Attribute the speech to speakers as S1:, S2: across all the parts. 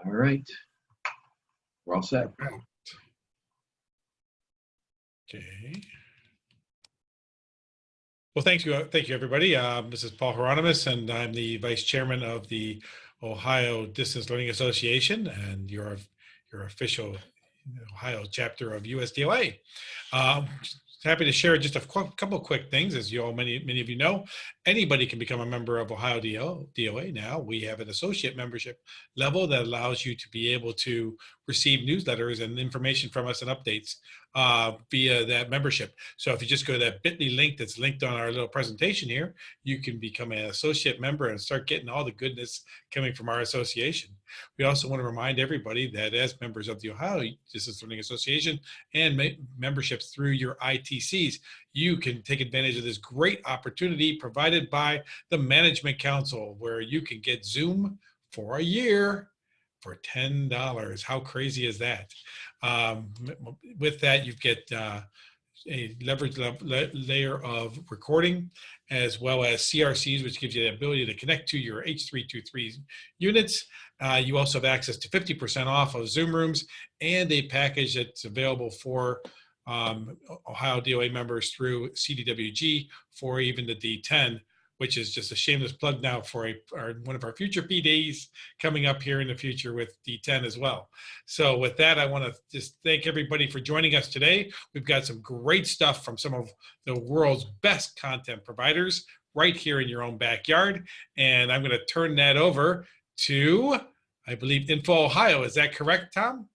S1: All right. We're all set.
S2: Okay. Well, thank you everybody. This is Paul Hieronymus, and I'm the Vice Chairman of the Ohio Distance Learning Association, and your official Ohio chapter of USDLA. Happy to share just a couple of quick things. As you all, many of you know, anybody can become a member of OhioDLA now. We have an associate membership level that allows you to be able to receive newsletters and information from us and updates via that membership. So if you just go to that bit.ly link that's linked on our little presentation here, you can become an associate member and start getting all the goodness coming from our association. We also want to remind everybody that as members of the Ohio Distance Learning Association and memberships through your ITCs, you can take advantage of this great opportunity provided by the Management Council, where you can get Zoom for a year for $10. How crazy is that? With that, you get a leveraged layer of recording, as well as CRCs, which gives you the ability to connect to your H323 units. You also have access to 50% off of Zoom rooms and a package that's available for OhioDLA members through CDWG for even the D10, which is just a shameless plug now for one of our future PDs coming up here in the future with D10 as well. So with that, I want to just thank everybody for joining us today. We've got some great stuff from some of the world's best content providers right here in your own backyard. And I'm going to turn that over to, I believe, Info Ohio. Is that correct, Tom?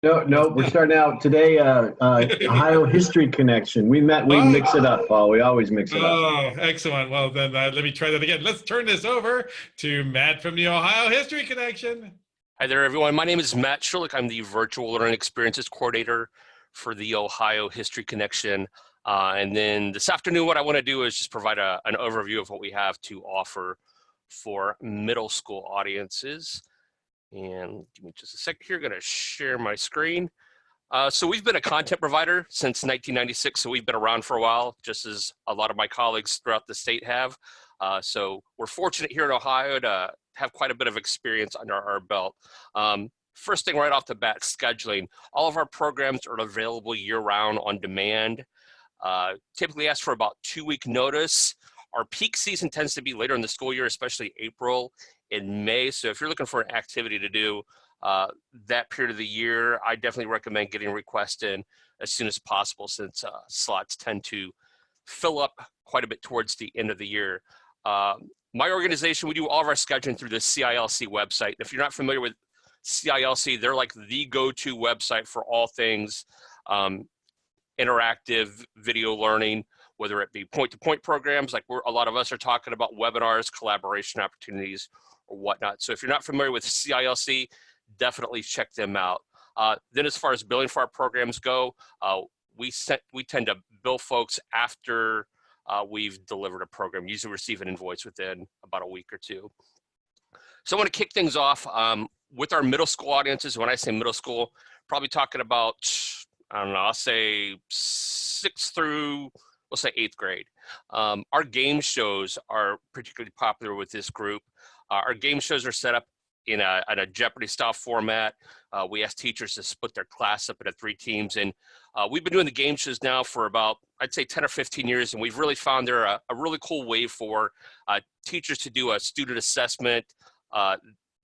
S1: No, we're starting out today, Ohio History Connection. We mix it up, Paul. We always mix it up.
S2: Oh, excellent. Well, then let me try that again. Let's turn this over to Matt from the Ohio History Connection.
S3: Hi there, everyone. My name is Matt Schulich. I'm the Virtual Learning Experiences Coordinator for the Ohio History Connection. And then this afternoon, what I want to do is just provide an overview of what we have to offer for middle school audiences. And give me just a second here, going to share my screen. So we've been a content provider since 1996, so we've been around for a while, just as a lot of my colleagues throughout the state have. So we're fortunate here in Ohio to have quite a bit of experience under our belt. First thing right off the bat, scheduling. All of our programs are available year-round on demand. Typically ask for about 2-week notice. Our peak season tends to be later in the school year, especially April and May. So if you're looking for an activity to do that period of the year, I definitely recommend getting a request in as soon as possible, since slots tend to fill up quite a bit towards the end of the year. My organization, we do all of our scheduling through the CILC website. If you're not familiar with CILC, they're like the go-to website for all things interactive video learning, whether it be point-to-point programs like a lot of us are talking about, webinars, collaboration opportunities, or whatnot. So if you're not familiar with CILC, definitely check them out. Then as far as billing for our programs go, we tend to bill folks after we've delivered a program. Usually receive an invoice within about a week or two. So I want to kick things off with our middle school audiences. When I say middle school, probably talking about, I don't know, I'll say 6th through, we'll say 8th grade. Our game shows are particularly popular with this group. Our game shows are set up in a Jeopardy style format. We ask teachers to split their class up into 3 teams. And we've been doing the game shows now for about, I'd say 10 or 15 years. And we've really found they're a really cool way for teachers to do a student assessment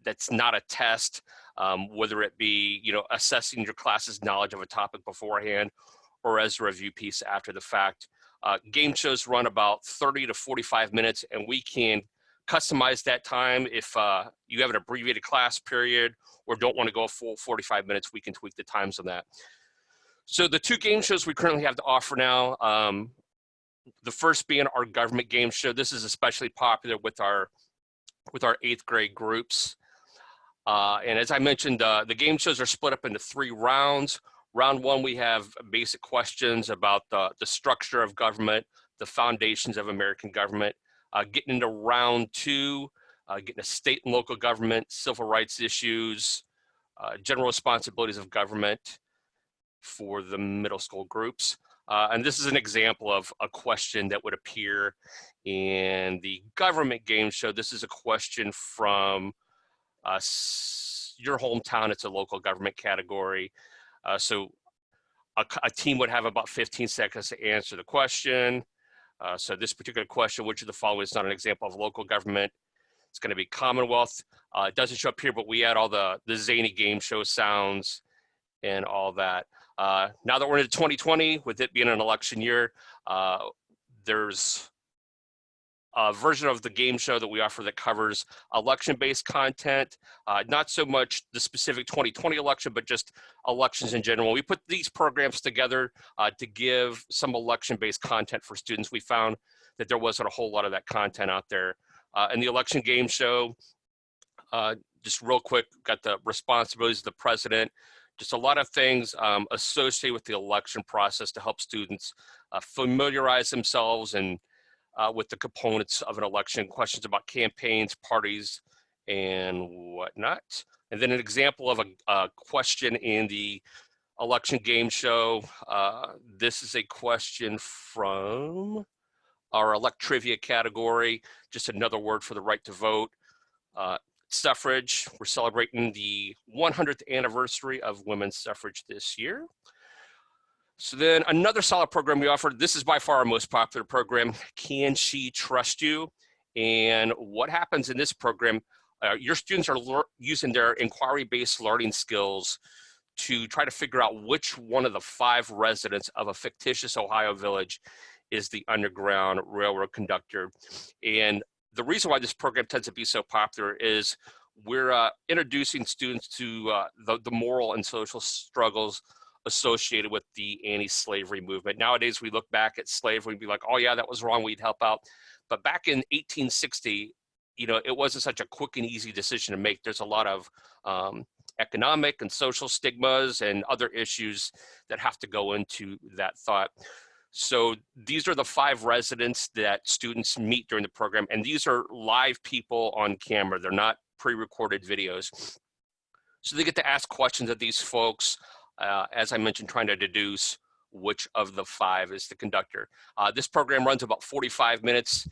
S3: that's not a test, whether it be, assessing your class's knowledge of a topic beforehand or as a review piece after the fact. Game shows run about 30 to 45 minutes, and we can customize that time. If you have an abbreviated class period or don't want to go a full 45 minutes, we can tweak the times on that. So the 2 game shows we currently have to offer now, the first being our government game show. This is especially popular with our 8th grade groups. And as I mentioned, the game shows are split up into 3 rounds. Round 1, we have basic questions about the structure of government, the foundations of American government. Getting into round 2, getting to state and local government, civil rights issues, general responsibilities of government for the middle school groups. And this is an example of a question that would appear in the government game show. This is a question from your hometown, it's a local government category. So a team would have about 15 seconds to answer the question. So this particular question, which of the following is not an example of local government? It's going to be Commonwealth. It doesn't show up here, but we add all the zany game show sounds and all that. Now that we're into 2020, with it being an election year, there's a version of the game show that we offer that covers election-based content, not so much the specific 2020 election, but just elections in general. We put these programs together to give some election-based content for students. We found that there wasn't a whole lot of that content out there. And the election game show, just real quick, got the responsibilities of the president, just a lot of things associated with the election process to help students familiarize themselves and with the components of an election, questions about campaigns, parties, and whatnot. And then an example of a question in the election game show. This is a question from our Electrivia category, just another word for the right to vote. Suffrage, we're celebrating the 100th anniversary of women's suffrage this year. So then another solid program we offered, this is by far our most popular program, Can She Trust You? And what happens in this program, your students are using their inquiry-based learning skills to try to figure out which one of the 5 residents of a fictitious Ohio village is the Underground Railroad conductor. And the reason why this program tends to be so popular is we're introducing students to the moral and social struggles associated with the anti-slavery movement. Nowadays, we look back at slavery and be like, oh yeah, that was wrong, we'd help out. But back in 1860, it wasn't such a quick and easy decision to make. There's a lot of economic and social stigmas and other issues that have to go into that thought. So these are the 5 residents that students meet during the program, and these are live people on camera. They're not pre-recorded videos. So they get to ask questions of these folks, as I mentioned, trying to deduce which of the 5 is the conductor. This program runs about 45 minutes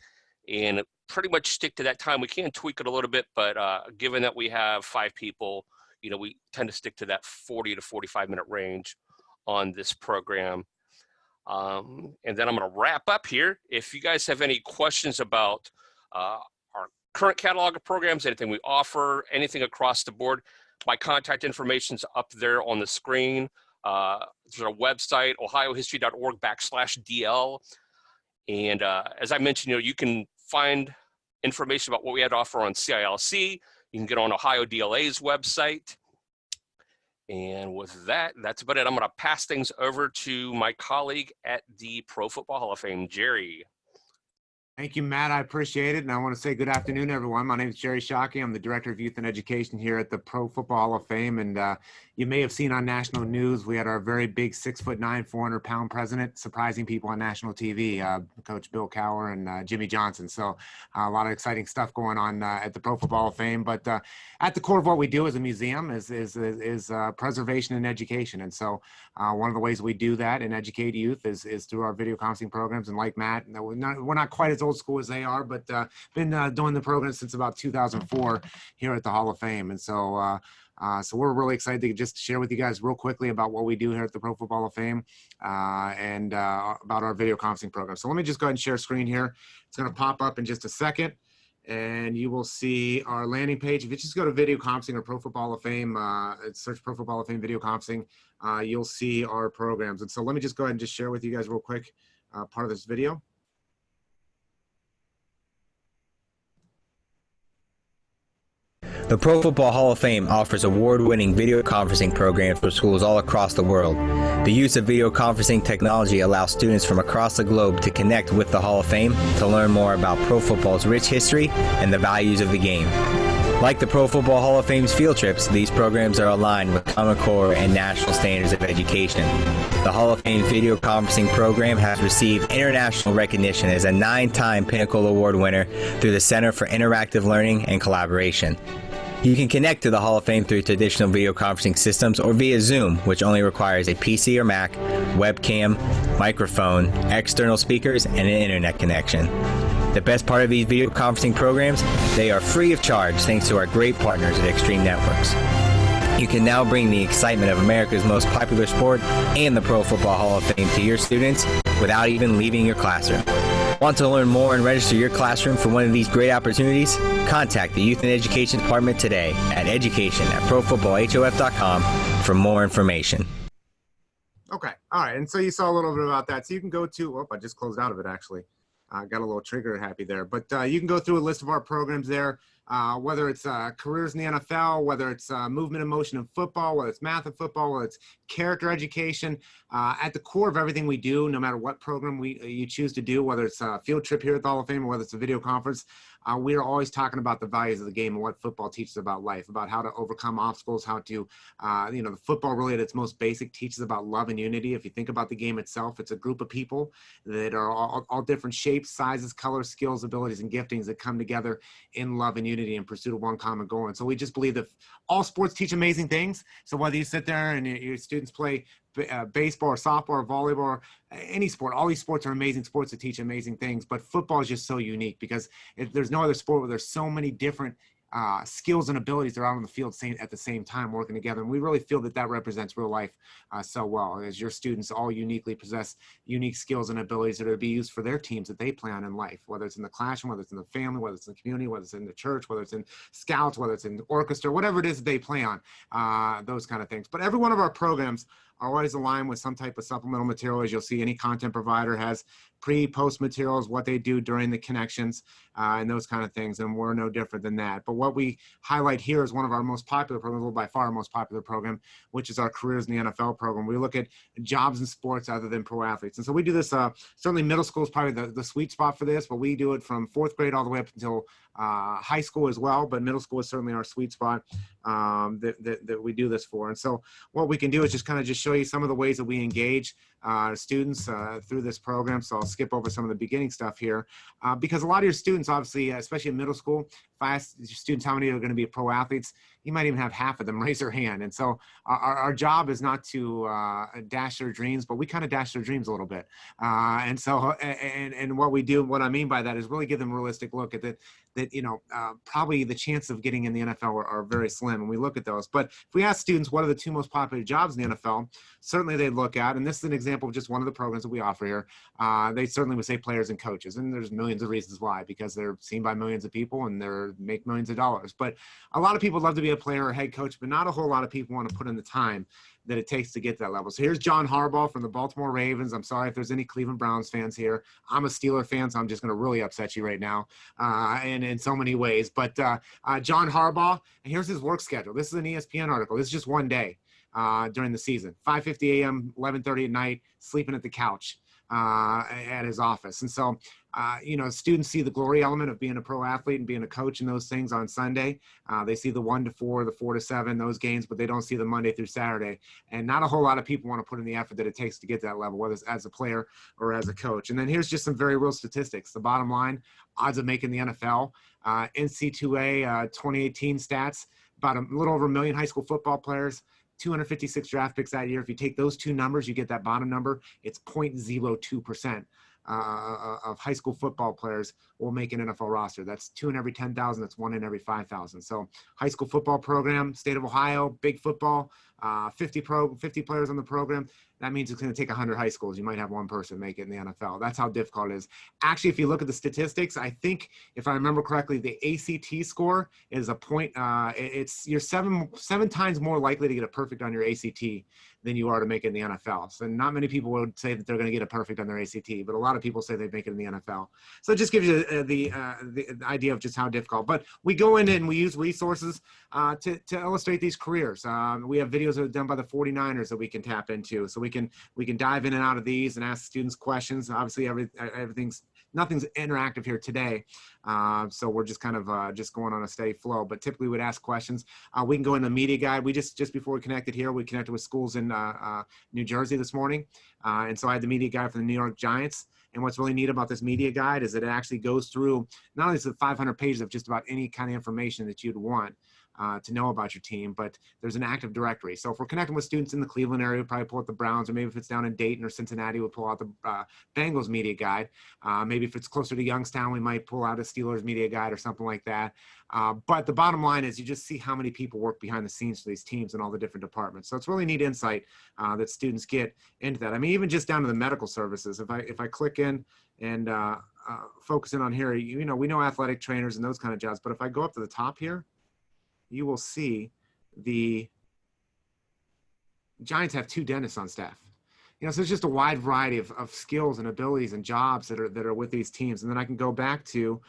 S3: and pretty much stick to that time. We can tweak it a little bit, but given that we have 5 people, we tend to stick to that 40 to 45 minute range on this program. And then I'm going to wrap up here. If you guys have any questions about our current catalog of programs, anything we offer, anything across the board, my contact information is up there on the screen. There's our website, ohiohistory.org/DL. And as I mentioned, you can find information about what we had to offer on CILC. You can get on OhioDLA's website. And with that, that's about it. I'm going to pass things over to my colleague at the Pro Football Hall of Fame, Jerry.
S4: Thank you, Matt. I appreciate it. And I want to say good afternoon, everyone. My name is Jerry Shockey. I'm the Director of Youth and Education here at the Pro Football Hall of Fame. And you may have seen on national news, we had our very big 6'9", 400-pound president surprising people on national TV, Coach Bill Cowher and Jimmy Johnson. So a lot of exciting stuff going on at the Pro Football Hall of Fame. But at the core of what we do as a museum is preservation and education. And so one of the ways we do that and educate youth is through our video conferencing programs. And like Matt, we're not quite as old school as they are, but been doing the program since about 2004 here at the Hall of Fame. And so so we're really excited to just share with you guys real quickly about what we do here at the Pro Football Hall of Fame and about our video conferencing program. So let me just go ahead and share screen here. It's going to pop up in just a second, and you will see our landing page. If you just go to video conferencing or Pro Football Hall of Fame, search Pro Football Hall of Fame video conferencing, you'll see our programs. And so let me just go ahead and just share with you guys real quick part of this video.
S5: The Pro Football Hall of Fame offers award-winning video conferencing programs for schools all across the world. The use of video conferencing technology allows students from across the globe to connect with the Hall of Fame to learn more about pro football's rich history and the values of the game. Like the Pro Football Hall of Fame's field trips, these programs are aligned with Common Core and national standards of education. The Hall of Fame video conferencing program has received international recognition as a 9-time Pinnacle Award winner through the Center for Interactive Learning and Collaboration. You can connect to the Hall of Fame through traditional video conferencing systems or via Zoom, which only requires a PC or Mac, webcam, microphone, external speakers, and an internet connection. The best part of these video conferencing programs, they are free of charge thanks to our great partners at Extreme Networks. You can now bring the excitement of America's most popular sport and the Pro Football Hall of Fame to your students without even leaving your classroom. Want to learn more and register your classroom for one of these great opportunities? Contact the Youth and Education Department today at education@profootballhof.com for more information.
S4: Okay. All right. And so you saw a little bit about that. So you can go to, oh, I just closed out of it actually. Got a little trigger happy there. But you can go through a list of our programs there, whether it's careers in the NFL, whether it's movement and motion in football, whether it's math and football, whether it's character education. At the core of everything we do, no matter what program you choose to do, whether it's a field trip here at the Hall of Fame or whether it's a video conference, we are always talking about the values of the game and what football teaches about life, about how to overcome obstacles, how to, the football really at its most basic teaches about love and unity. If you think about the game itself, it's a group of people that are all different shapes, sizes, colors, skills, abilities, and giftings that come together in love and unity in pursuit of one common goal. And so we just believe that all sports teach amazing things. So whether you sit there and your students play baseball or softball or volleyball or any sport, all these sports are amazing sports that teach amazing things, but football is just so unique because there's no other sport where there's so many different skills and abilities that are out on the field at the same time working together. And we really feel that that represents real life so well, as your students all uniquely possess unique skills and abilities that are to be used for their teams that they play on in life, whether it's in the classroom, whether it's in the family, whether it's in the community, whether it's in the church, whether it's in scouts, whether it's in the orchestra, whatever it is that they play on, those kind of things. But every one of our programs are always aligned with some type of supplemental material. As you'll see, any content provider has pre-post materials, what they do during the connections, and those kind of things, and we're no different than that. But what we highlight here is one of our most popular programs, well, by far our most popular program, which is our Careers in the NFL program. We look at jobs in sports other than pro athletes. And so we do this, certainly middle school is probably the sweet spot for this, but we do it from 4th grade all the way up until high school as well, but middle school is certainly our sweet spot that we do this for. And so what we can do is just kind of just show you some of the ways that we engage students through this program. So I'll skip over some of the beginning stuff here because a lot of your students, obviously, especially in middle school, if I ask your students how many are going to be pro athletes, you might even have half of them raise their hand. And so our job is not to dash their dreams, but we kind of dash their dreams a little bit. And so, and what we do, what I mean by that is really give them a realistic look at that probably the chances of getting in the NFL are very slim when we look at those. But if we ask students what are the 2 most popular jobs in the NFL, certainly they look at, and this is an example of just one of the programs that we offer here, they certainly would say players and coaches. And there's millions of reasons why, because they're seen by millions of people and they make millions of dollars. But a lot of people love to be a player or head coach, but not a whole lot of people want to put in the time that it takes to get to that level. So here's John Harbaugh from the Baltimore Ravens. I'm sorry if there's any Cleveland Browns fans here. I'm a Steeler fan, so I'm just going to really upset you right now, and in so many ways. But John Harbaugh, and here's his work schedule. This is an ESPN article. This is just one day during the season. 5:50 a.m., 11:30 at night, sleeping at the couch at his office. And so, students see the glory element of being a pro athlete and being a coach and those things on Sunday. They see the 1 to 4, the 4 to 7, those games, but they don't see the Monday through Saturday. And not a whole lot of people want to put in the effort that it takes to get to that level, whether it's as a player or as a coach. And then here's just some very real statistics. The bottom line, odds of making the NFL, NC2A 2018 stats, about a little over 1 million high school football players, 256 draft picks that year. If you take those 2 numbers, you get that bottom number. It's 0.02% of high school football players will make an NFL roster. That's 2 in every 10,000. That's 1 in every 5,000. So high school football program, state of Ohio, big football, 50 players on the program. That means it's going to take 100 high schools. You might have one person make it in the NFL. That's how difficult it is. Actually, if you look at the statistics, I think if I remember correctly, the ACT score is a point. You're seven times more likely to get a perfect on your ACT than you are to make it in the NFL. So not many people would say that they're going to get a perfect on their ACT, but a lot of people say they make it in the NFL. So it just gives you the idea of just how difficult. But we go in and we use resources to illustrate these careers. We have videos that are done by the 49ers that we can tap into. So we can dive in and out of these and ask students questions. Obviously, nothing's interactive here today. So we're just kind of just going on a steady flow, but typically we'd ask questions. We can go in the media guide. We just before we connected here, we connected with schools in New Jersey this morning. And so I had the media guide from the New York Giants. And what's really neat about this media guide is that it actually goes through, not only is it 500 pages of just about any kind of information that you'd want, to know about your team, but there's an active directory. So if we're connecting with students in the Cleveland area, we'll probably pull out the Browns, or maybe if it's down in Dayton or Cincinnati, we'll pull out the Bengals media guide. Maybe if it's closer to Youngstown, we might pull out a Steelers media guide or something like that. But the bottom line is you just see how many people work behind the scenes for these teams and all the different departments. So it's really neat insight that students get into that. I mean, even just down to the medical services, if I click in and focus in on here, you know, we know athletic trainers and those kind of jobs, but if I go up to the top here, you will see the Giants have 2 dentists on staff. You know, so it's just a wide variety of skills and abilities and jobs that are with these teams. And then I can go back to,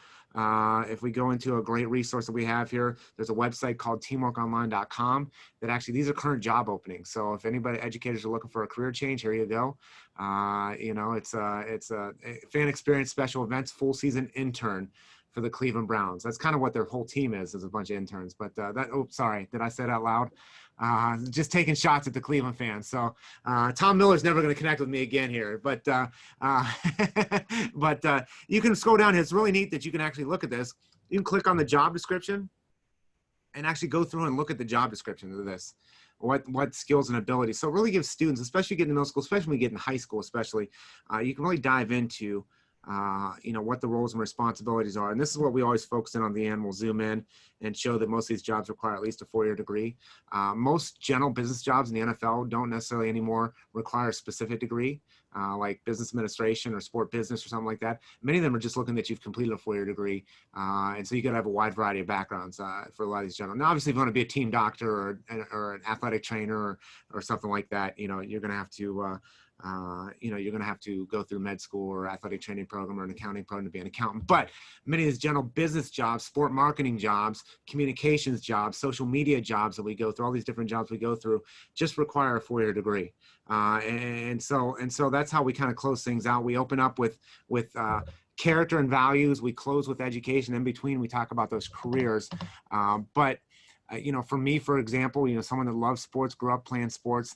S4: if we go into a great resource that we have here, there's a website called teamworkonline.com that actually, these are current job openings. So if anybody, educators are looking for a career change, here you go. You know, it's a fan experience special events, full season intern for the Cleveland Browns. That's kind of what their whole team is a bunch of interns. But oops, sorry, did I say that out loud? Just taking shots at the Cleveland fans. So Tom Miller's never going to connect with me again here. But you can scroll down here. It's really neat that you can actually look at this. You can click on the job description and actually go through and look at the job description of this. What skills and abilities. So it really gives students, especially getting in middle school, especially when we get in high school, especially, you can really dive into you know, what the roles and responsibilities are. And this is what we always focus in on the end. We'll zoom in and show that most of these jobs require at least a 4-year degree. Most general business jobs in the NFL don't necessarily anymore require a specific degree, like business administration or sport business or something like that. Many of them are just looking that you've completed a 4-year degree. And so you got to have a wide variety of backgrounds for a lot of these general. Now, obviously, if you want to be a team doctor or an athletic trainer or something like that, you know, you're going to have to you know, you're going to have to go through med school or athletic training program or an accounting program to be an accountant. But many of these general business jobs, sport marketing jobs, communications jobs, social media jobs that we go through, all these different jobs we go through, just require a 4-year degree. And so that's how we kind of close things out. We open up with character and values. We close with education. In between, we talk about those careers. But you know, for me, for example, you know, someone that loves sports, grew up playing sports,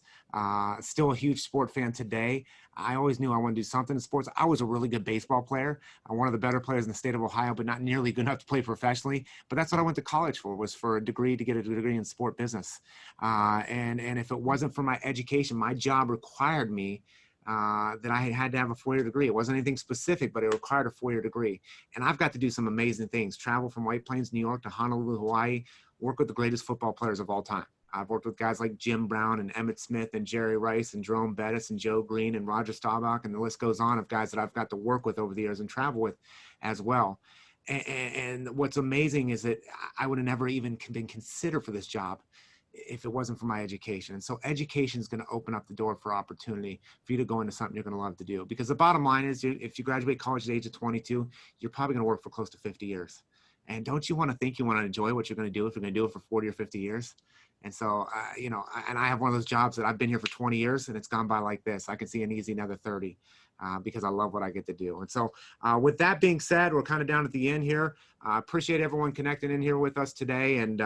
S4: still a huge sport fan today. I always knew I wanted to do something in sports. I was a really good baseball player, one of the better players in the state of Ohio, but not nearly good enough to play professionally. But that's what I went to college for, was for a degree, to get a degree in sport business. And if it wasn't for my education, my job required me that I had to have a 4-year degree. It wasn't anything specific, but it required a 4-year degree. And I've got to do some amazing things. Travel from White Plains, New York to Honolulu, Hawaii, work with the greatest football players of all time. I've worked with guys like Jim Brown and Emmett Smith and Jerry Rice and Jerome Bettis and Joe Green and Roger Staubach, and the list goes on of guys that I've got to work with over the years and travel with as well. And what's amazing is that I would have never even been considered for this job if it wasn't for my education. And so education is going to open up the door for opportunity for you to go into something you're going to love to do. Because the bottom line is, if you graduate college at the age of 22, you're probably going to work for close to 50 years. And don't you want to think you want to enjoy what you're going to do if you're going to do it for 40 or 50 years? And so, you know, and I have one of those jobs that I've been here for 20 years and it's gone by like this. I can see an easy another 30 because I love what I get to do. And so with that being said, we're kind of down at the end here. Appreciate everyone connecting in here with us today. And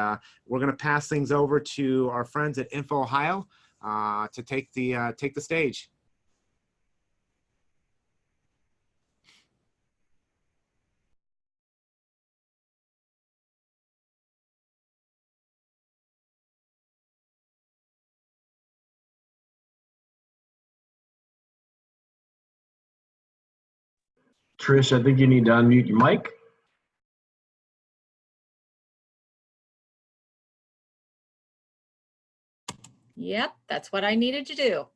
S4: we're going to pass things over to our friends at Info Ohio to take the stage.
S1: Trish, I think you need to unmute your mic.
S6: Yep, that's what I needed to do.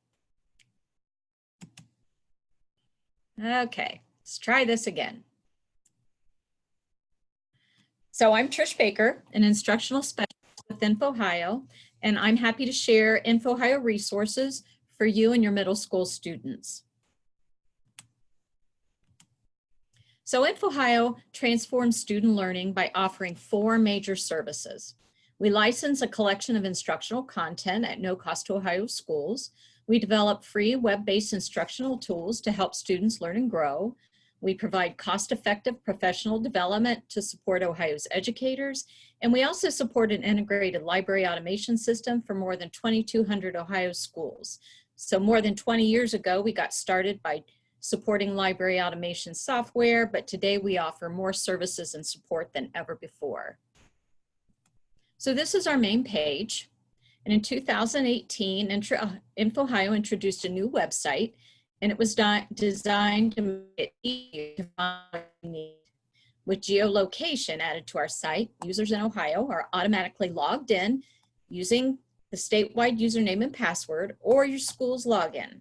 S6: Okay, let's try this again. So I'm Trish Baker, an instructional specialist with Info Ohio, and I'm happy to share Info Ohio resources for you and your middle school students. So Info Ohio transforms student learning by offering 4 major services. We license a collection of instructional content at no cost to Ohio schools. We develop free web-based instructional tools to help students learn and grow. We provide cost-effective professional development to support Ohio's educators. And we also support an integrated library automation system for more than 2,200 Ohio schools. So more than 20 years ago, we got started by supporting library automation software, but today we offer more services and support than ever before. So this is our main page. And in 2018, InfoOhio introduced a new website, and it was designed to make it easier to find what you need. With geolocation added to our site, users in Ohio are automatically logged in using the statewide username and password or your school's login.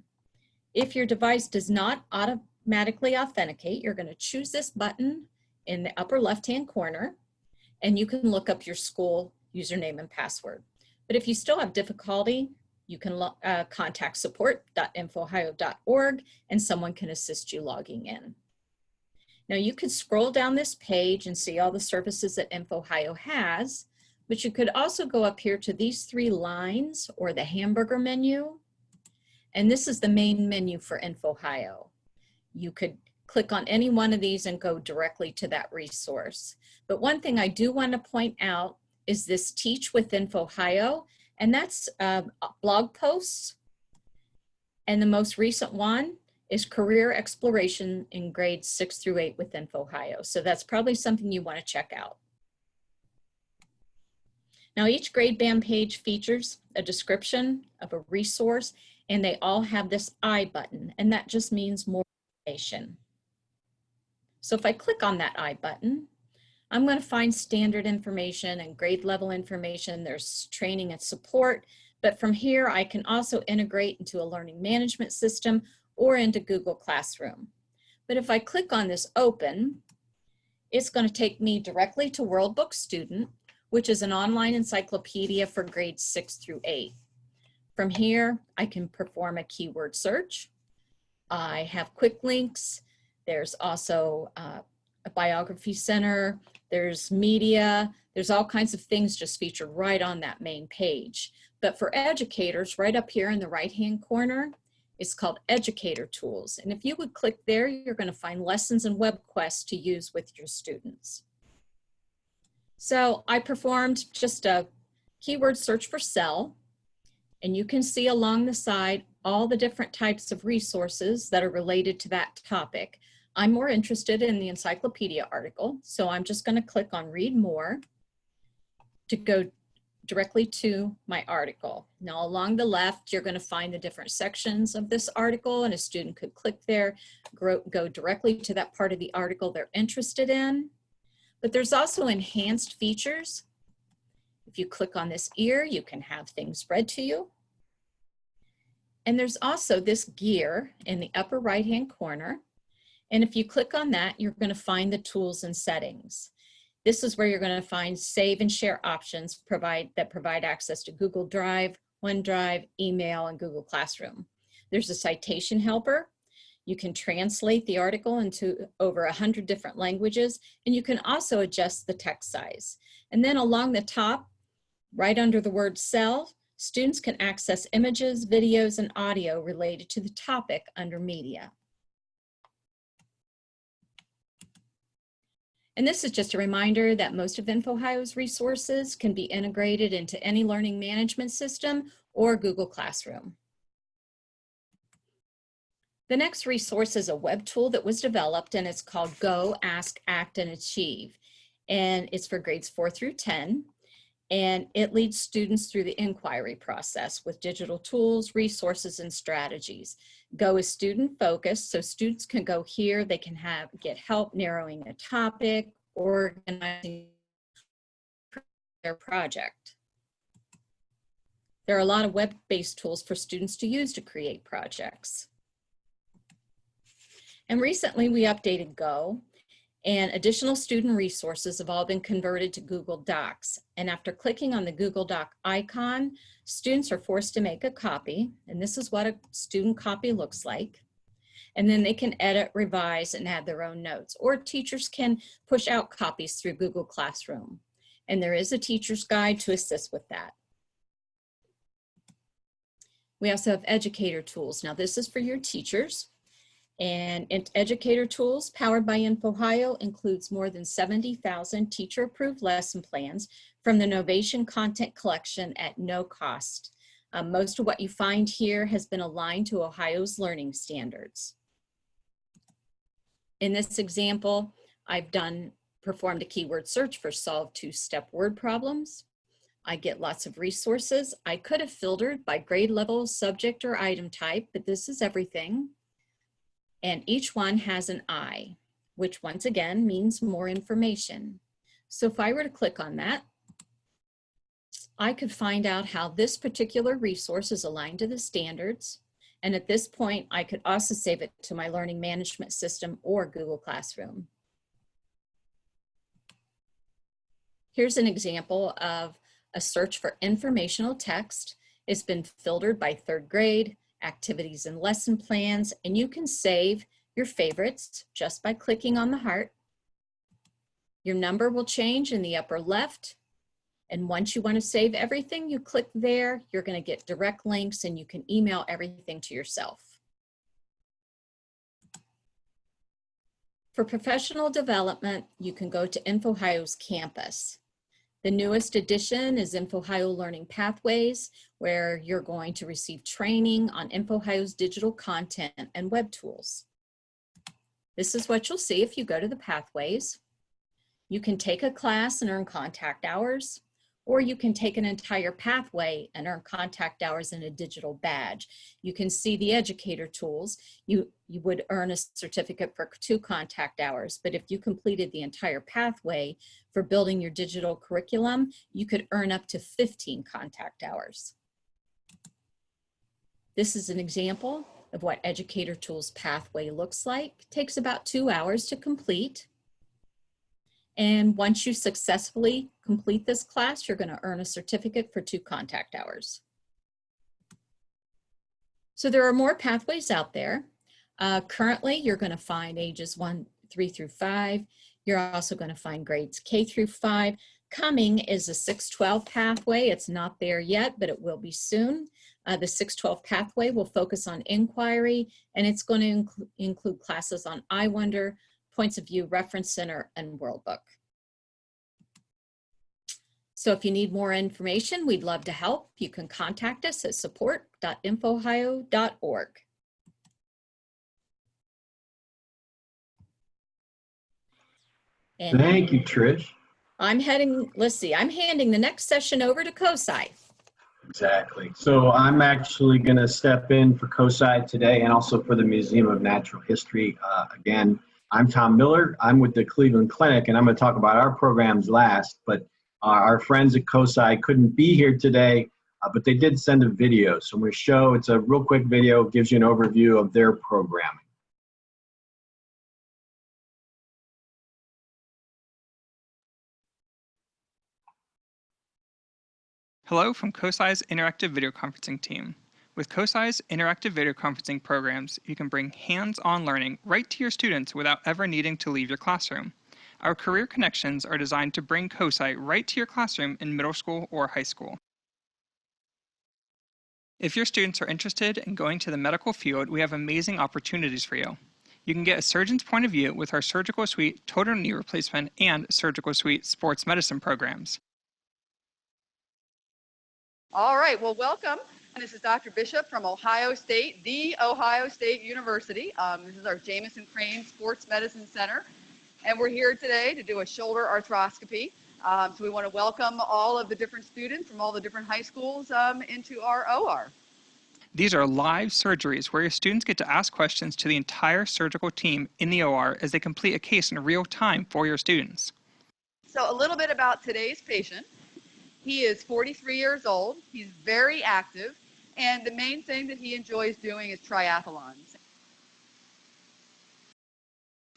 S6: If your device does not automatically authenticate, you're going to choose this button in the upper left-hand corner, and you can look up your school username and password. But if you still have difficulty, you can contact support.infoohio.org and someone can assist you logging in. Now you could scroll down this page and see all the services that InfoOhio has, but you could also go up here to these 3 lines or the hamburger menu. And this is the main menu for InfoOhio. You could click on any one of these and go directly to that resource. But one thing I do want to point out is this Teach with InfoOhio, and that's blog posts. And the most recent one is Career Exploration in grades 6 through 8 with InfoOhio. So that's probably something you want to check out. Now each grade band page features a description of a resource, and they all have this I button, and that just means more information. So if I click on that I button, I'm going to find standard information and grade level information. There's training and support, but from here I can also integrate into a learning management system or into Google Classroom. But if I click on this open, it's going to take me directly to World Book Student, which is an online encyclopedia for grades 6 through 8. From here, I can perform a keyword search. I have quick links. There's also a biography center. There's media. There's all kinds of things just featured right on that main page. But for educators, right up here in the right-hand corner, it's called Educator Tools. And if you would click there, you're going to find lessons and web quests to use with your students. So I performed just a keyword search for cell, and you can see along the side all the different types of resources that are related to that topic. I'm more interested in the encyclopedia article, so I'm just going to click on Read More to go directly to my article. Now along the left, you're going to find the different sections of this article, and a student could click there, go directly to that part of the article they're interested in. But there's also enhanced features. If you click on this ear, you can have things read to you. And there's also this gear in the upper right-hand corner. And if you click on that, you're going to find the tools and settings. This is where you're going to find save and share options that provide access to Google Drive, OneDrive, email, and Google Classroom. There's a citation helper. You can translate the article into over 100 different languages, and you can also adjust the text size. And then along the top, right under the word cell, students can access images, videos, and audio related to the topic under media. And this is just a reminder that most of InfoOhio's resources can be integrated into any learning management system or Google Classroom. The next resource is a web tool that was developed, and it's called Go, Ask, Act, and Achieve. And it's for grades 4 through 10. And it leads students through the inquiry process with digital tools, resources, and strategies. Go is student focused, so students can go here. They can get help narrowing a topic, organizing their project. There are a lot of web-based tools for students to use to create projects. And recently we updated Go, and additional student resources have all been converted to Google Docs. And after clicking on the Google Doc icon, students are forced to make a copy, and this is what a student copy looks like. And then they can edit, revise, and add their own notes. Or teachers can push out copies through Google Classroom. And there is a teacher's guide to assist with that. We also have Educator Tools. Now this is for your teachers. And Educator Tools, powered by InfoOhio, includes more than 70,000 teacher-approved lesson plans from the Novation content collection at no cost. Most of what you find here has been aligned to Ohio's learning standards. In this example, I've performed a keyword search for solve two-step word problems. I get lots of resources. I could have filtered by grade level, subject, or item type, but this is everything. And each one has an I, which once again means more information. So if I were to click on that, I could find out how this particular resource is aligned to the standards. And at this point, I could also save it to my learning management system or Google Classroom. Here's an example of a search for informational text. It's been filtered by third grade, activities and lesson plans, and you can save your favorites just by clicking on the heart. Your number will change in the upper left. And once you want to save everything, you click there. You're going to get direct links and you can email everything to yourself. For professional development, you can go to InfoOhio's campus. The newest addition is InfoOhio Learning Pathways, where you're going to receive training on InfoOhio's digital content and web tools. This is what you'll see if you go to the pathways. You can take a class and earn contact hours, or you can take an entire pathway and earn contact hours in a digital badge. You can see the Educator Tools. You would earn a certificate for 2 contact hours, but if you completed the entire pathway for building your digital curriculum, you could earn up to 15 contact hours. This is an example of what Educator Tools pathway looks like. It takes about 2 hours to complete. And once you successfully complete this class, you're going to earn a certificate for 2 contact hours. So there are more pathways out there. Currently, you're going to find ages 3 through 5. You're also going to find grades K through 5. Coming is a 612 pathway. It's not there yet, but it will be soon. The 612 pathway will focus on inquiry, and it's going to include classes on I Wonder, Points of View, Reference Center, and World Book. So if you need more information, we'd love to help. You can contact us at support.infoohio.org. And
S1: Thank you, Trish.
S6: I'm handing the next session over to COSI.
S1: Exactly. So I'm actually going to step in for COSI today and also for the Museum of Natural History. Again, I'm Tom Miller. I'm with the Cleveland Clinic, and I'm going to talk about our programs last, but our friends at COSI couldn't be here today, but they did send a video. So I'm going to show, it's a real quick video, gives you an overview of their programming.
S7: Hello from COSI's interactive video conferencing team. With COSI's interactive video conferencing programs, you can bring hands-on learning right to your students without ever needing to leave your classroom. Our career connections are designed to bring COSI right to your classroom in middle school or high school. If your students are interested in going to the medical field, we have amazing opportunities for you. You can get a surgeon's point of view with our Surgical Suite Total Knee Replacement and Surgical Suite Sports Medicine programs.
S8: All right, well, welcome. This is Dr. Bishop from Ohio State, the Ohio State University. This is our Jamison Crane Sports Medicine Center, and we're here today to do a shoulder arthroscopy. So we want to welcome all of the different students from all the different high schools into our OR.
S7: These are live surgeries where your students get to ask questions to the entire surgical team in the OR as they complete a case in real time for your students.
S8: So a little bit about today's patient. He is 43 years old, he's very active, and the main thing that he enjoys doing is triathlons.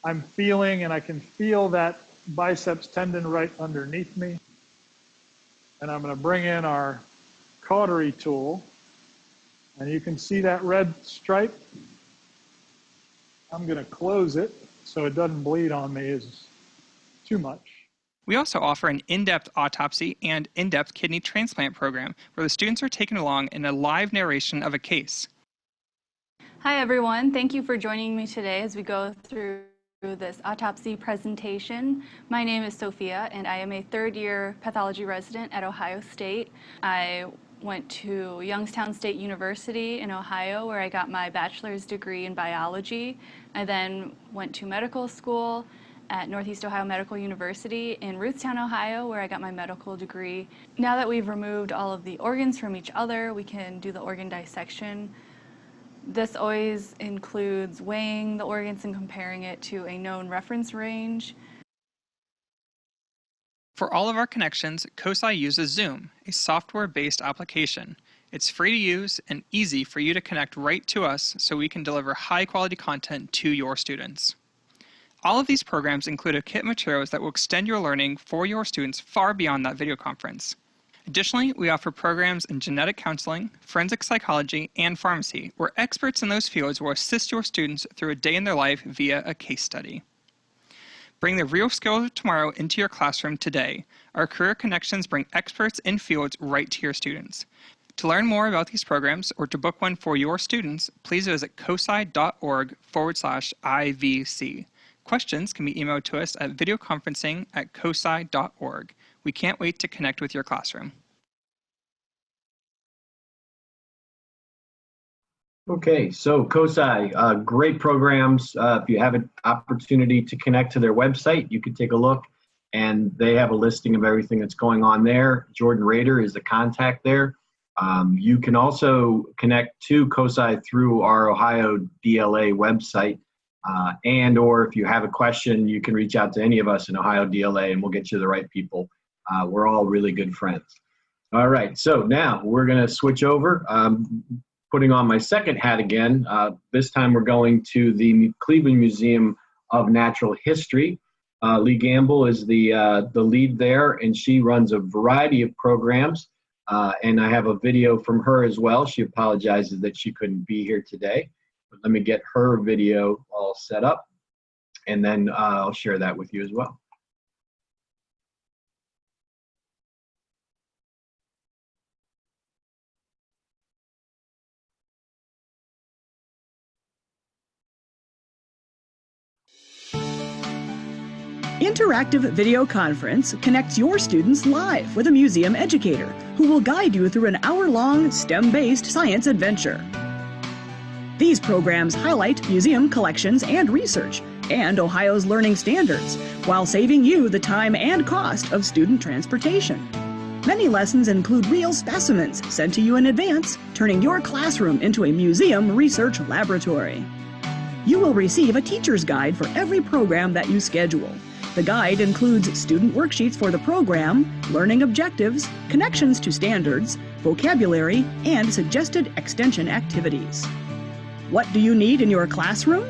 S9: I'm feeling, and I can feel that biceps tendon right underneath me. And I'm going to bring in our cautery tool, and you can see that red stripe. I'm going to close it so it doesn't bleed on me as too much.
S7: We also offer an in-depth autopsy and in-depth kidney transplant program where the students are taken along in a live narration of a case.
S10: Hi everyone, thank you for joining me today as we go through this autopsy presentation. My name is Sophia and I am a third-year pathology resident at Ohio State. I went to Youngstown State University in Ohio where I got my bachelor's degree in biology. I then went to medical school at Northeast Ohio Medical University in Rootstown, Ohio, where I got my medical degree. Now that we've removed all of the organs from each other, we can do the organ dissection. This always includes weighing the organs and comparing it to a known reference range.
S7: For all of our connections, COSI uses Zoom, a software-based application. It's free to use and easy for you to connect right to us so we can deliver high-quality content to your students. All of these programs include a kit of materials that will extend your learning for your students far beyond that video conference. Additionally, we offer programs in genetic counseling, forensic psychology, and pharmacy, where experts in those fields will assist your students through a day in their life via a case study. Bring the real skills of tomorrow into your classroom today. Our career connections bring experts in fields right to your students. To learn more about these programs or to book one for your students, please visit cosi.org/IVC. Questions can be emailed to us at videoconferencing@cosi.org. We can't wait to connect with your classroom.
S1: Okay, so COSI, great programs. If you have an opportunity to connect to their website, you can take a look, and they have a listing of everything that's going on there. Jordan Rader is the contact there. You can also connect to COSI through our OhioDLA website, and or if you have a question, you can reach out to any of us in OhioDLA, and we'll get you the right people. We're all really good friends. All right, so now we're going to switch over. Putting on my second hat again. This time we're going to the Cleveland Museum of Natural History. Lee Gamble is the lead there, and she runs a variety of programs. And I have a video from her as well. She apologizes that she couldn't be here today. But let me get her video all set up, and then I'll share that with you as well.
S11: Interactive Video Conference connects your students live with a museum educator who will guide you through an hour-long STEM-based science adventure. These programs highlight museum collections and research and Ohio's learning standards while saving you the time and cost of student transportation. Many lessons include real specimens sent to you in advance, turning your classroom into a museum research laboratory. You will receive a teacher's guide for every program that you schedule. The guide includes student worksheets for the program, learning objectives, connections to standards, vocabulary, and suggested extension activities. What do you need in your classroom?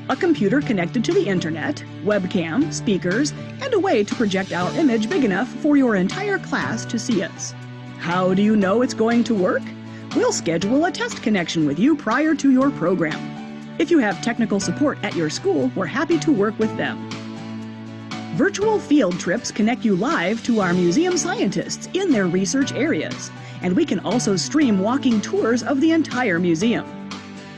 S11: A computer connected to the internet, webcam, speakers, and a way to project our image big enough for your entire class to see us. How do you know it's going to work? We'll schedule a test connection with you prior to your program. If you have technical support at your school, we're happy to work with them. Virtual field trips connect you live to our museum scientists in their research areas, and we can also stream walking tours of the entire museum.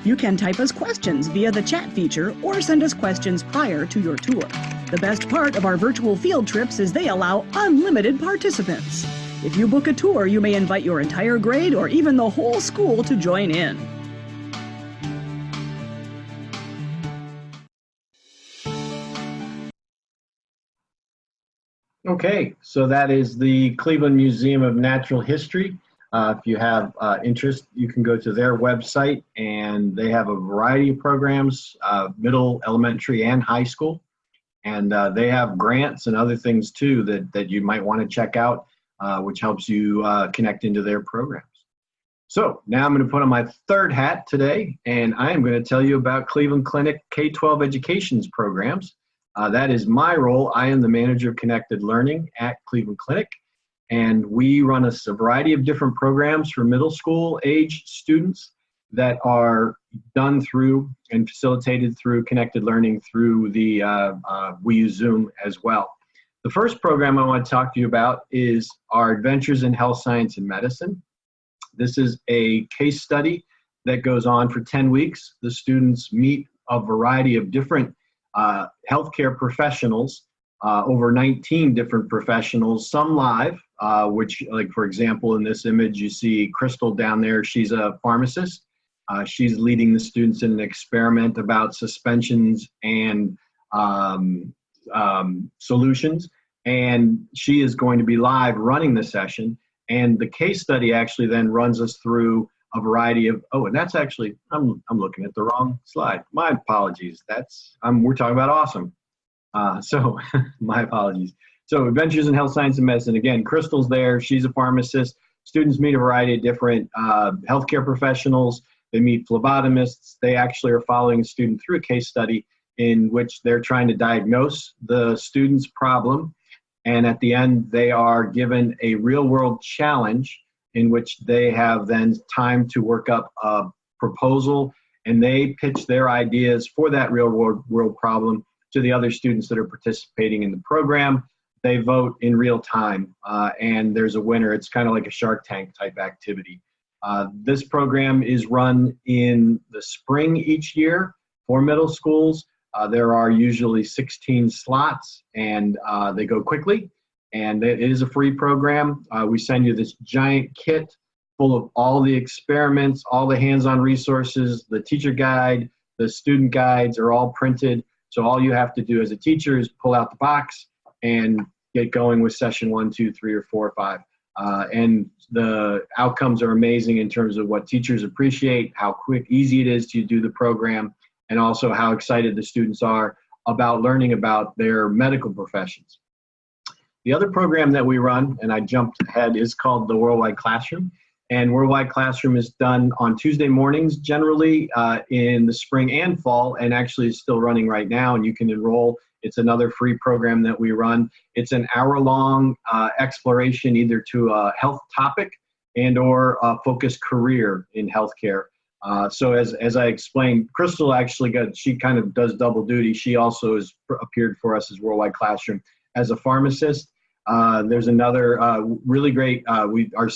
S11: You can type us questions via the chat feature or send us questions prior to your tour. The best part of our virtual field trips is they allow unlimited participants. If you book a tour, you may invite your entire grade or even the whole school to join in.
S1: Okay, so that is the Cleveland Museum of Natural History. If you have interest, you can go to their website, and they have a variety of programs, middle, elementary, and high school. And they have grants and other things too that you might want to check out, which helps you connect into their programs. So now I'm going to put on my third hat today, and I am going to tell you about Cleveland Clinic K-12 Education's programs. That is my role. I am the manager of connected learning at Cleveland Clinic, and we run a variety of different programs for middle school age students that are done through and facilitated through connected learning through the, we use Zoom as well. The first program I want to talk to you about is our Adventures in Health Science and Medicine. This is a case study that goes on for 10 weeks. The students meet a variety of different healthcare professionals, over 19 different professionals, some live, which, like, for example, in this image, you see Crystal down there. She's a pharmacist. She's leading the students in an experiment about suspensions and solutions. And she is going to be live running the session. And the case study actually then runs us through a variety of, oh, and that's actually, I'm looking at the wrong slide. My apologies. We're talking about awesome. So my apologies. So Adventures in Health Science and Medicine. Again, Crystal's there. She's a pharmacist. Students meet a variety of different healthcare professionals. They meet phlebotomists. They actually are following a student through a case study in which they're trying to diagnose the student's problem. And at the end, they are given a real-world challenge in which they have then time to work up a proposal, and they pitch their ideas for that real-world problem to the other students that are participating in the program. They vote in real time, and there's a winner. It's kind of like a Shark Tank type activity. This program is run in the spring each year for middle schools. There are usually 16 slots, and they go quickly, and it is a free program. We send you this giant kit full of all the experiments, all the hands-on resources, the teacher guide, the student guides are all printed. So all you have to do as a teacher is pull out the box and get going with session 1, 2, 3, or 4, or 5. And the outcomes are amazing in terms of what teachers appreciate, how easy it is to do the program, and also how excited the students are about learning about their medical professions. The other program that we run, and I jumped ahead, is called the Worldwide Classroom. And Worldwide Classroom is done on Tuesday mornings, generally in the spring and fall, and actually is still running right now, and you can enroll. It's another free program that we run. It's an hour-long exploration either to a health topic and or a focused career in healthcare. So as I explained, Crystal actually she kind of does double duty. She also has appeared for us as Worldwide Classroom as a pharmacist. There's another really great, our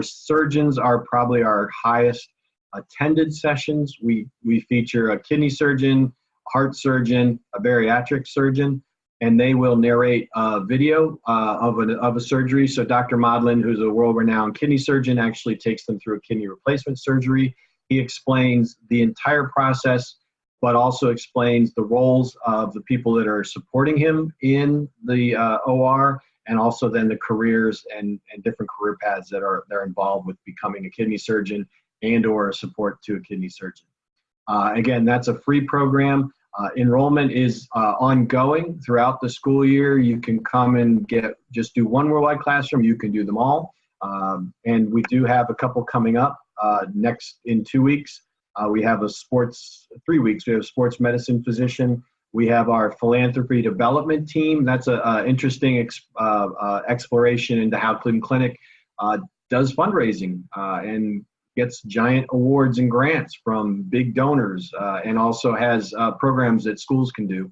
S1: surgeons are probably our highest attended sessions. We feature a kidney surgeon, heart surgeon, a bariatric surgeon, and they will narrate a video of a surgery. So Dr. Modlin, who's a world-renowned kidney surgeon, actually takes them through a kidney replacement surgery. He explains the entire process, but also explains the roles of the people that are supporting him in the OR, and also then the careers and different career paths that are involved with becoming a kidney surgeon and or a support to a kidney surgeon. Again, that's a free program. Enrollment is ongoing throughout the school year. You can come and just do one Worldwide Classroom. You can do them all. And we do have a couple coming up next in 2 weeks. We have 3 weeks. We have a sports medicine physician. We have our philanthropy development team. That's an interesting exploration into how Cleveland Clinic does fundraising and gets giant awards and grants from big donors, and also has programs that schools can do.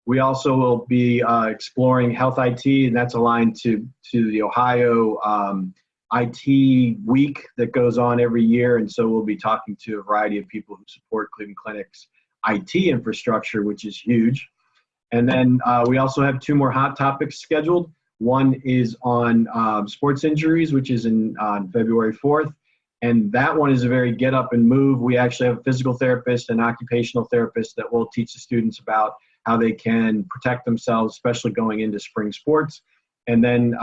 S1: We also will be exploring health IT, and that's aligned to the Ohio IT week that goes on every year. And so we'll be talking to a variety of people who support Cleveland Clinic's IT infrastructure, which is huge. And then we also have 2 more hot topics scheduled. One is on sports injuries, which is on February 4th. And that one is a very get up and move. We actually have a physical therapist and occupational therapist that will teach the students about how they can protect themselves, especially going into spring sports. And then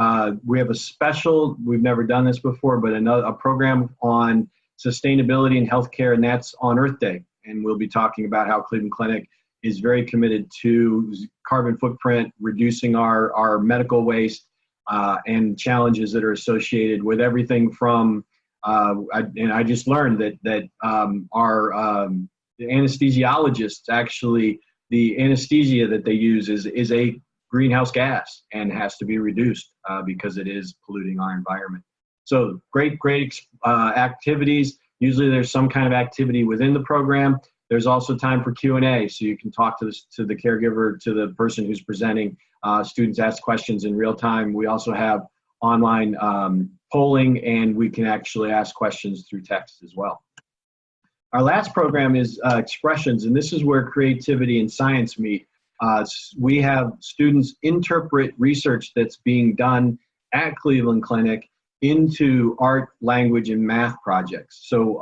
S1: we have a special, we've never done this before, but a program on sustainability in healthcare, and that's on Earth Day. And we'll be talking about how Cleveland Clinic is very committed to carbon footprint, reducing our medical waste, and challenges that are associated with everything from, I just learned that our the anesthesiologists, actually, the anesthesia that they use is a greenhouse gas and has to be reduced because it is polluting our environment. So great activities. Usually there's some kind of activity within the program. There's also time for Q&A, so you can talk to the caregiver, to the person who's presenting. Students ask questions in real time. We also have online polling, and we can actually ask questions through text as well. Our last program is Expressions, and this is where creativity and science meet. We have students interpret research that's being done at Cleveland Clinic into art, language, and math projects. So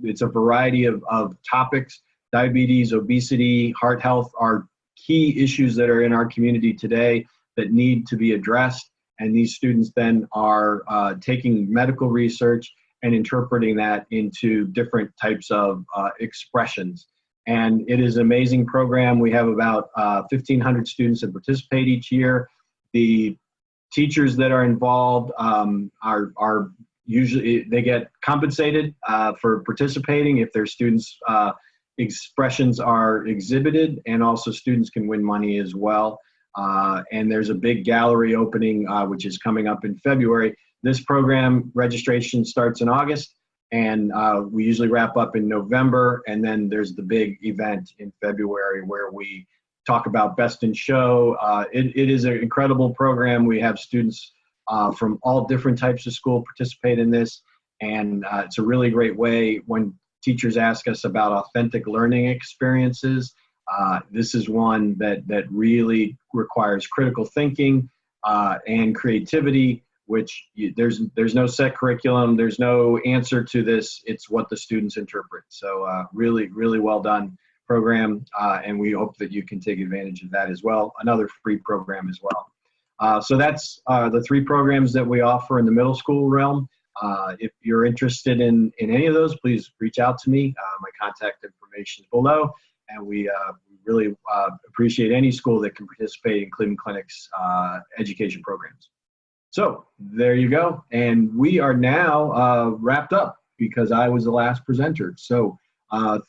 S1: it's a variety of topics. Diabetes, obesity, heart health are key issues that are in our community today that need to be addressed. And these students then are taking medical research and interpreting that into different types of expressions. And it is an amazing program. We have about 1,500 students that participate each year. The teachers that are involved are usually, they get compensated for participating if their students' expressions are exhibited, and also students can win money as well. And there's a big gallery opening, which is coming up in February. This program registration starts in August, and we usually wrap up in November, and then there's the big event in February where we talk about Best in Show. It is an incredible program. We have students from all different types of school participate in this, and it's a really great way when teachers ask us about authentic learning experiences. This is one that really requires critical thinking and creativity, which there's no set curriculum, there's no answer to this. It's what the students interpret. So really, really well done program, and we hope that you can take advantage of that as well. Another free program as well. So that's the 3 programs that we offer in the middle school realm. If you're interested in any of those, please reach out to me. My contact information is below, and we really appreciate any school that can participate in Cleveland Clinic's education programs. So there you go. And we are now wrapped up because I was the last presenter. So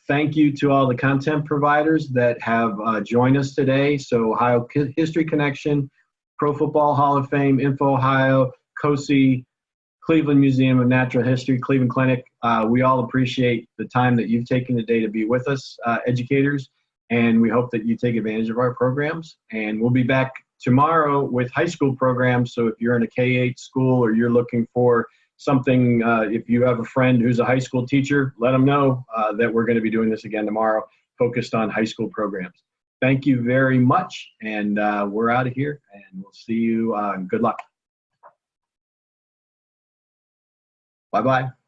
S1: thank you to all the content providers that have joined us today. So Ohio History Connection, Pro Football Hall of Fame, Info Ohio, COSI, Cleveland Museum of Natural History, Cleveland Clinic. We all appreciate the time that you've taken today to be with us, educators, and we hope that you take advantage of our programs. And we'll be back tomorrow with high school programs. So if you're in a K-8 school or you're looking for something, if you have a friend who's a high school teacher, let them know that we're going to be doing this again tomorrow, focused on high school programs. Thank you very much, and we're out of here, and we'll see you. Good luck. Bye-bye.